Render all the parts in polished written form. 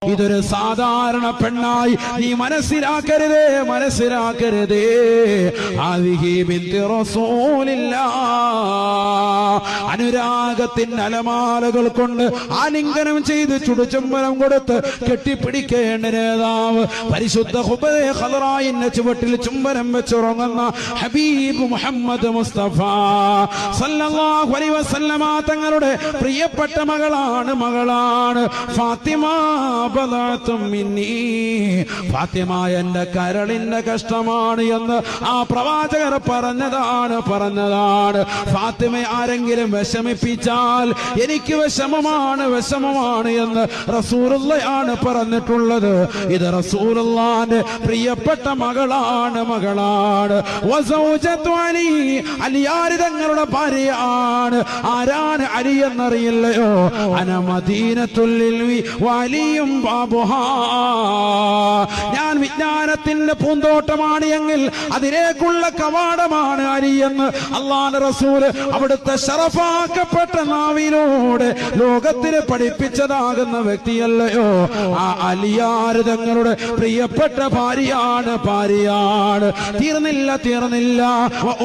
ഇതൊരു സാധാരണ പെണ്ണായി നീ മനസ്സിലാക്കരുതേ. ആദിഹി ബിന്തു റസൂലില്ലാഹ്, അനുരാഗത്തിന്റെ അലമാലകൾ കൊണ്ട് ആലിംഗനം ചെയ്ത് ചുടുചുംബനം കൊടുത്ത് കെട്ടിപ്പിടിക്കേണ്ട നേതാവ്, പരിശുദ്ധ ഖുബൈഖിന്റെ ചുവട്ടിൽ ചുംബനം വെച്ചുറങ്ങുന്ന ഹബീബ് മുഹമ്മദ് മുസ്തഫ സല്ലല്ലാഹു അലൈഹി വസല്ലമ തങ്ങളുടെ പ്രിയപ്പെട്ട മകളാണ് ഫാത്തിമ. ഫാത്തിമ എന്റെ കരളിന്റെ കഷ്ടമാണ് എന്ന് ആ പ്രവാചകർ പറഞ്ഞതാണ്. ഫാത്തിമ ആരെങ്കിലും വിഷമിപ്പിച്ചാൽ എനിക്ക് വിഷമമാണ് എന്ന് റസൂലുള്ളയാണ് പറഞ്ഞിട്ടുള്ളത്. ഇത് റസൂലുള്ളാന്റെ പ്രിയപ്പെട്ട മകളാണ്. വസൗജത്തു അലി, അലിയാർ തങ്ങളുടെ ഭാര്യയാണ്. ആരാണ് അലി എന്നറിയില്ലയോ? അന മദീനത്തുൽ ഇൽമി വലിയും ബാബുഹാ, ഞാൻ വിജ്ഞാനത്തിന്റെ പൂന്തോട്ടമാണ് എങ്കിൽ അതിലേക്കുള്ള കവാടമാണ് അലി എന്ന് അല്ലാഹുവിന്റെ റസൂല് അവിടുത്തെ ശറഫാക്കപ്പെട്ട നാവിലൂടെ ലോകത്തിന് പഠിപ്പിച്ചതാകുന്ന വ്യക്തിയല്ലയോ? ആ അലിയാർ തങ്ങളുടെ പ്രിയപ്പെട്ട ഭാര്യയാണ്. തീർന്നില്ല.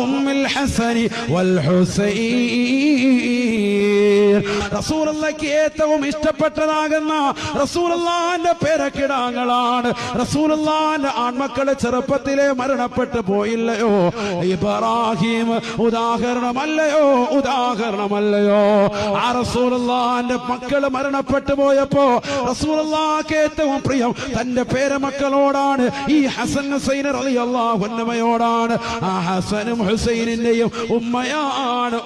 ഉമ്മുൽ ഹസനി വൽ ഹുസൈൻ, റസൂലുള്ളാഹിക്ക് ഏറ്റവും ഇഷ്ടപ്പെട്ടതാകുന്ന റസൂലുള്ളാഹിന്റെ പേരക്കിടാങ്ങളാണ്. റസൂലുള്ളാഹിന്റെ ആൺമക്കളെ ചെറുപ്പത്തിലെ മരണപ്പെട്ടു പോയില്ലയോ? ഇബ്രാഹിം ഉദാഹരണമല്ലയോ? ആ റസൂലുള്ളാഹിന്റെ മക്കള് മരണപ്പെട്ടു പോയപ്പോ റസൂലുള്ളാഹിക്ക് ഏറ്റവും പ്രിയം തന്റെ പേരമക്കളോടാണ്. ഈ ഹസൻ ഹുസൈൻ റളിയല്ലാഹു അൻഹുമയോടാണ്. ആ ഹസനും ഹുസൈനിന്റെയും ഉമ്മയാണ്.